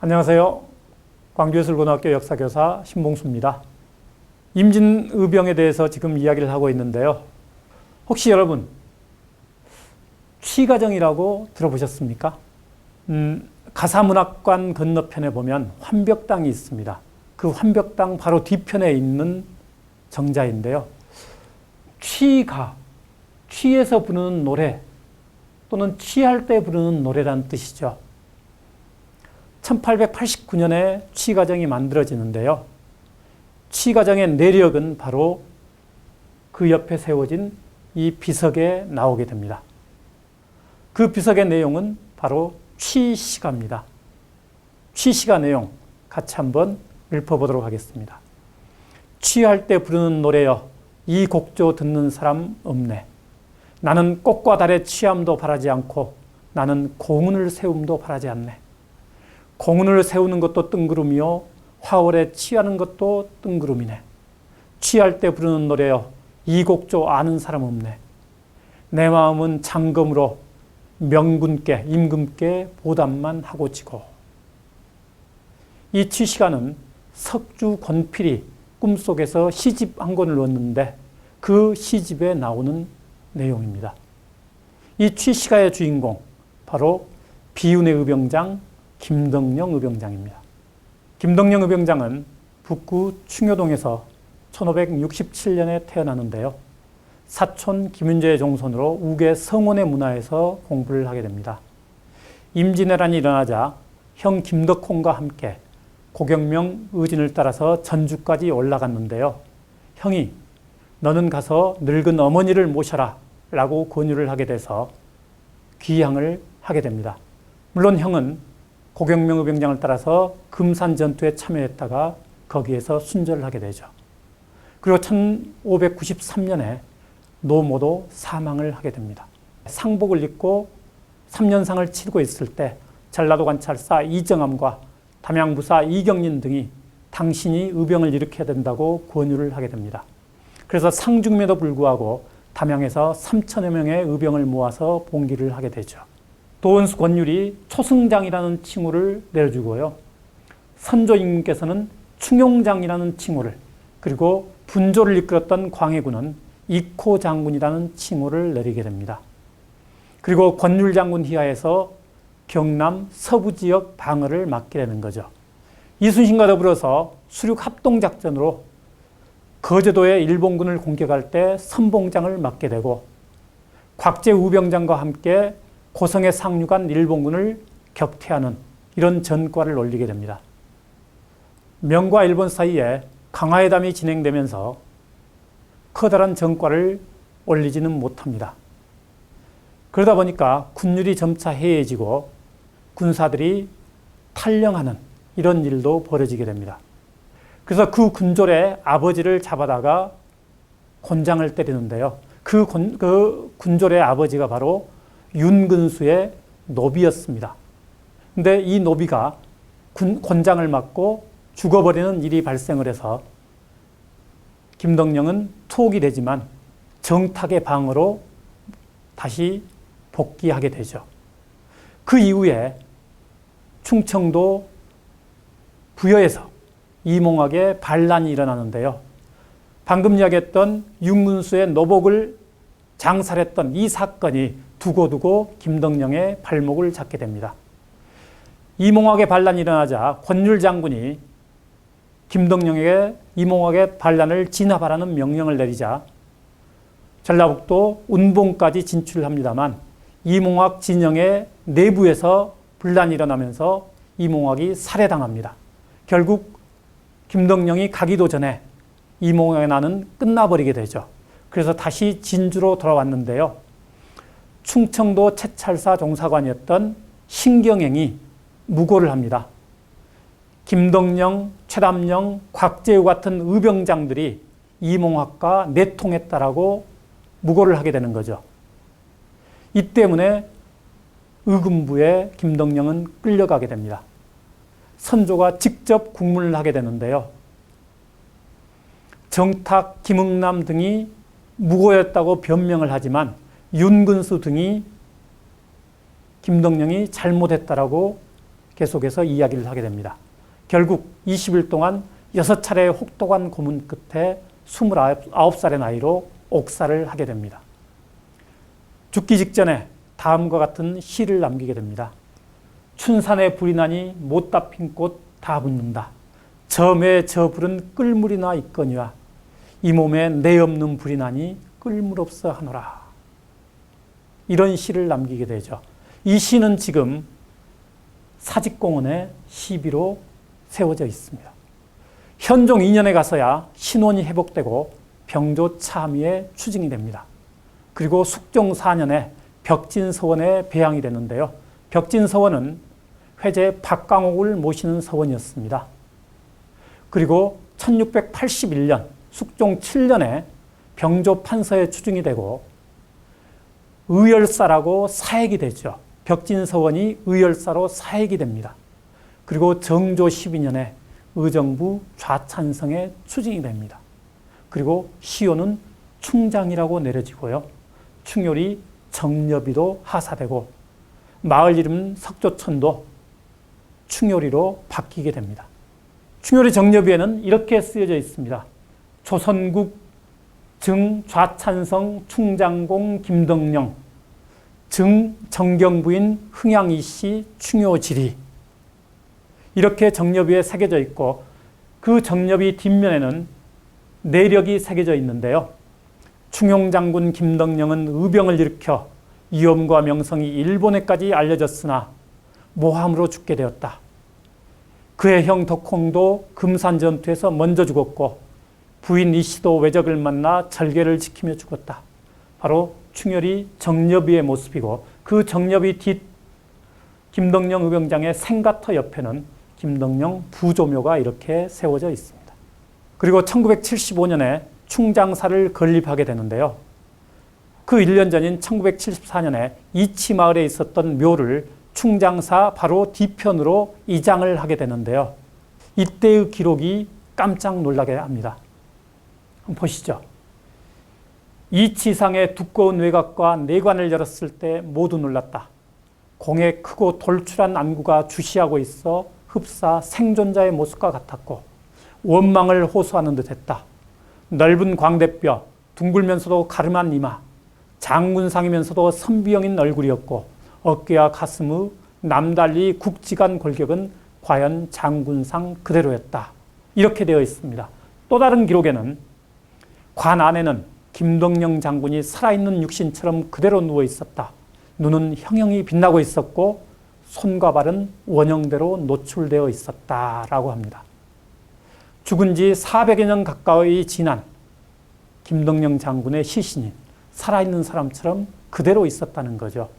안녕하세요. 광주예술고등학교 역사교사 신봉수입니다. 임진의병에 대해서 지금 이야기를 하고 있는데요. 혹시 여러분 취가정이라고 들어보셨습니까? 가사문학관 건너편에 보면 환벽당이 있습니다. 그 환벽당 바로 뒤편에 있는 정자인데요. 취해서 부르는 노래 또는 취할 때 부르는 노래라는 뜻이죠. 1889년에 취가정이 만들어지는데요. 취가정의 내력은 바로 그 옆에 세워진 이 비석에 나오게 됩니다. 그 비석의 내용은 바로 취시가입니다. 취시가 내용 같이 한번 읊어보도록 하겠습니다. 취할 때 부르는 노래여 이 곡조 듣는 사람 없네. 나는 꽃과 달의 취함도 바라지 않고 나는 공운을 세움도 바라지 않네. 공운을 세우는 것도 뜬구름이요 화월에 취하는 것도 뜬구름이네. 취할 때 부르는 노래여 이 곡조 아는 사람 없네. 내 마음은 장검으로 명군께 임금께 보답만 하고 지고. 이 취시가는 석주 권필이 꿈속에서 시집 한 권을 넣었는데 그 시집에 나오는 내용입니다. 이 취시가의 주인공 바로 비운의 의병장 김덕령 의병장입니다. 김덕령 의병장은 북구 충효동에서 1567년에 태어나는데요. 사촌 김윤재의 종손으로 우계 성원의 문화에서 공부를 하게 됩니다. 임진왜란이 일어나자 형 김덕홍과 함께 고경명 의진을 따라서 전주까지 올라갔는데요. 형이 너는 가서 늙은 어머니를 모셔라 라고 권유를 하게 돼서 귀향을 하게 됩니다. 물론 형은 고경명 의병장을 따라서 금산 전투에 참여했다가 거기에서 순절을 하게 되죠. 그리고 1593년에 노모도 사망을 하게 됩니다. 상복을 입고 3년상을 치르고 있을 때 전라도 관찰사 이정암과 담양부사 이경린 등이 당신이 의병을 일으켜야 된다고 권유를 하게 됩니다. 그래서 상중임에도 불구하고 담양에서 3천여 명의 의병을 모아서 봉기를 하게 되죠. 도원수 권율이 초승장이라는 칭호를 내려주고요. 선조 임금께서는 충용장이라는 칭호를, 그리고 분조를 이끌었던 광해군은 이코장군이라는 칭호를 내리게 됩니다. 그리고 권율 장군 하에서 경남 서부 지역 방어를 맡게 되는 거죠. 이순신과 더불어서 수륙 합동작전으로 거제도의 일본군을 공격할 때 선봉장을 맡게 되고 곽제 우병장과 함께 고성에 상륙한 일본군을 격퇴하는 이런 전과를 올리게 됩니다. 명과 일본 사이에 강화회담이 진행되면서 커다란 전과를 올리지는 못합니다. 그러다 보니까 군율이 점차 해이해지고 군사들이 탈영하는 이런 일도 벌어지게 됩니다. 그래서 그 군졸의 아버지를 잡아다가 곤장을 때리는데요. 그 군졸의 아버지가 바로 윤근수의 노비였습니다. 근데 이 노비가 곤장을 맞고 죽어버리는 일이 발생을 해서 김덕령은 투옥이 되지만 정탁의 방어로 다시 복귀하게 되죠. 그 이후에 충청도 부여에서 이몽학의 반란이 일어나는데요. 방금 이야기했던 윤근수의 노복을 장살했던 이 사건이 두고두고 김덕령의 발목을 잡게 됩니다. 이몽학의 반란이 일어나자 권율 장군이 김덕령에게 이몽학의 반란을 진압하라는 명령을 내리자 전라북도 운봉까지 진출을 합니다만 이몽학 진영의 내부에서 분란이 일어나면서 이몽학이 살해당합니다. 결국 김덕령이 가기도 전에 이몽학의 난은 끝나버리게 되죠. 그래서 다시 진주로 돌아왔는데요. 충청도 채찰사 종사관이었던 신경행이 무고를 합니다. 김덕령, 최담령, 곽재우 같은 의병장들이 이몽학과 내통했다라고 무고를 하게 되는 거죠. 이 때문에 의금부에 김덕령은 끌려가게 됩니다. 선조가 직접 국문을 하게 되는데요. 정탁, 김응남 등이 무고였다고 변명을 하지만 윤근수 등이 김덕령이 잘못했다라고 계속해서 이야기를 하게 됩니다. 결국 20일 동안 6차례의 혹독한 고문 끝에 29살의 나이로 옥살을 하게 됩니다. 죽기 직전에 다음과 같은 시를 남기게 됩니다. 춘산에 불이 나니 못다 핀 꽃 다 붙는다. 점에 저 불은 끌물이나 있거니와 이 몸에 내 없는 불이 나니 끌물 없어 하노라. 이런 시를 남기게 되죠. 이 시는 지금 사직공원에 시비로 세워져 있습니다. 현종 2년에 가서야 신원이 회복되고 병조 참의에 추징이 됩니다. 그리고 숙종 4년에 벽진서원에 배양이 되는데요. 벽진서원은 회제 박강옥을 모시는 서원이었습니다. 그리고 1681년 숙종 7년에 병조 판서에 추징이 되고 의열사라고 사액이 되죠. 벽진서원이 의열사로 사액이 됩니다. 그리고 정조 12년에 의정부 좌찬성에 추징이 됩니다. 그리고 시효는 충장이라고 내려지고요. 충효리 정여비도 하사되고 마을 이름 석조천도 충효리로 바뀌게 됩니다. 충효리 정여비에는 이렇게 쓰여져 있습니다. 조선국 증 좌찬성 충장공 김덕령 증 정경부인 흥양이씨 충효지리 이렇게 정여비에 새겨져 있고 그 정여비 뒷면에는 내력이 새겨져 있는데요. 충용장군 김덕령은 의병을 일으켜 이엄과 명성이 일본에까지 알려졌으나 모함으로 죽게 되었다. 그의 형 덕홍도 금산전투에서 먼저 죽었고 부인 이씨도 외적을 만나 절개를 지키며 죽었다. 바로 충효리 정여비의 모습이고 그 정여비 뒷 김덕령 의병장의 생가터 옆에는 김덕령 부조묘가 이렇게 세워져 있습니다. 그리고 1975년에 충장사를 건립하게 되는데요. 그 1년 전인 1974년에 이치마을에 있었던 묘를 충장사 바로 뒤편으로 이장을 하게 되는데요. 이때의 기록이 깜짝 놀라게 합니다. 한번 보시죠. 이치상의 두꺼운 외곽과 내관을 열었을 때 모두 놀랐다. 공에 크고 돌출한 안구가 주시하고 있어 흡사 생존자의 모습과 같았고 원망을 호소하는 듯했다. 넓은 광대뼈, 둥글면서도 가름한 이마, 장군상이면서도 선비형인 얼굴이었고 어깨와 가슴의 남달리 굵직한 골격은 과연 장군상 그대로였다. 이렇게 되어 있습니다. 또 다른 기록에는 관 안에는 김덕령 장군이 살아있는 육신처럼 그대로 누워 있었다. 눈은 형형이 빛나고 있었고 손과 발은 원형대로 노출되어 있었다라고 합니다. 죽은 지 400여 년 가까이 지난 김덕령 장군의 시신이 살아있는 사람처럼 그대로 있었다는 거죠.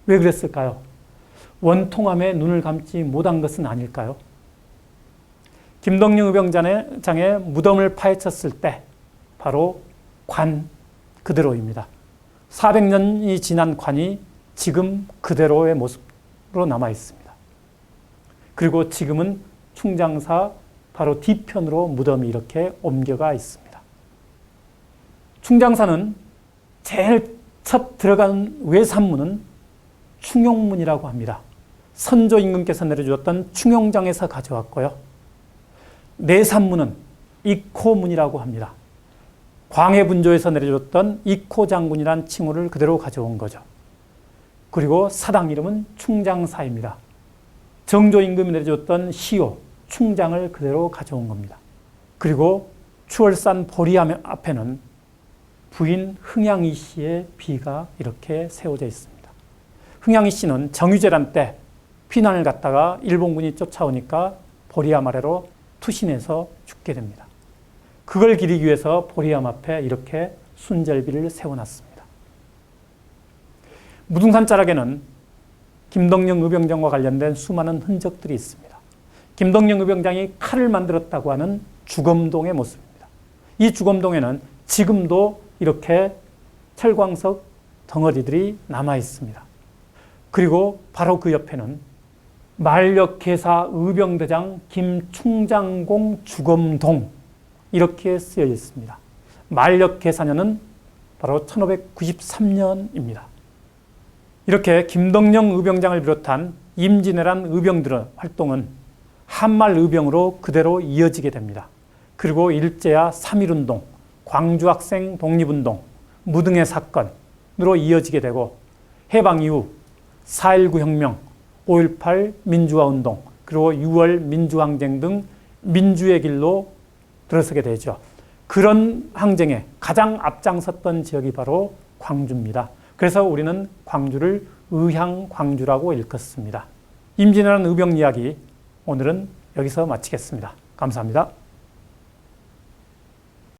왜 그랬을까요? 원통함에 눈을 감지 못한 것은 아닐까요? 김덕령 의병장의 무덤을 파헤쳤을 때 바로 관 그대로입니다. 400년이 지난 관이 지금 그대로의 모습으로 남아 있습니다. 그리고 지금은 충장사 바로 뒤편으로 무덤이 이렇게 옮겨가 있습니다. 충장사는 제일 첫 들어간 외산문은 충용문이라고 합니다. 선조 임금께서 내려주었던 충용장에서 가져왔고요. 내산문은 이코문이라고 합니다. 광해분조에서 내려줬던 이코 장군이란 칭호를 그대로 가져온 거죠. 그리고 사당 이름은 충장사입니다. 정조 임금이 내려줬던 시호, 충장을 그대로 가져온 겁니다. 그리고 추월산 보리암 앞에는 부인 흥양이 씨의 비가 이렇게 세워져 있습니다. 흥양이 씨는 정유재란 때 피난을 갔다가 일본군이 쫓아오니까 보리암 아래로 투신해서 죽게 됩니다. 그걸 기리기 위해서 보리암 앞에 이렇게 순절비를 세워놨습니다. 무등산 자락에는 김덕령 의병장과 관련된 수많은 흔적들이 있습니다. 김덕령 의병장이 칼을 만들었다고 하는 주검동의 모습입니다. 이 주검동에는 지금도 이렇게 철광석 덩어리들이 남아 있습니다. 그리고 바로 그 옆에는 만력계사 의병대장 김충장공 주검동 이렇게 쓰여 있습니다. 만력계사년은 바로 1593년입니다. 이렇게 김덕령 의병장을 비롯한 임진왜란 의병들의 활동은 한말 의병으로 그대로 이어지게 됩니다. 그리고 일제야 3.1운동, 광주학생 독립운동, 무등의 사건으로 이어지게 되고 해방 이후 4.19 혁명, 5.18 민주화운동, 그리고 6월 민주항쟁 등 민주의 길로 들어서게 되죠. 그런 항쟁에 가장 앞장섰던 지역이 바로 광주입니다. 그래서 우리는 광주를 의향광주라고 일컫습니다. 임진왜란 의병 이야기 오늘은 여기서 마치겠습니다. 감사합니다.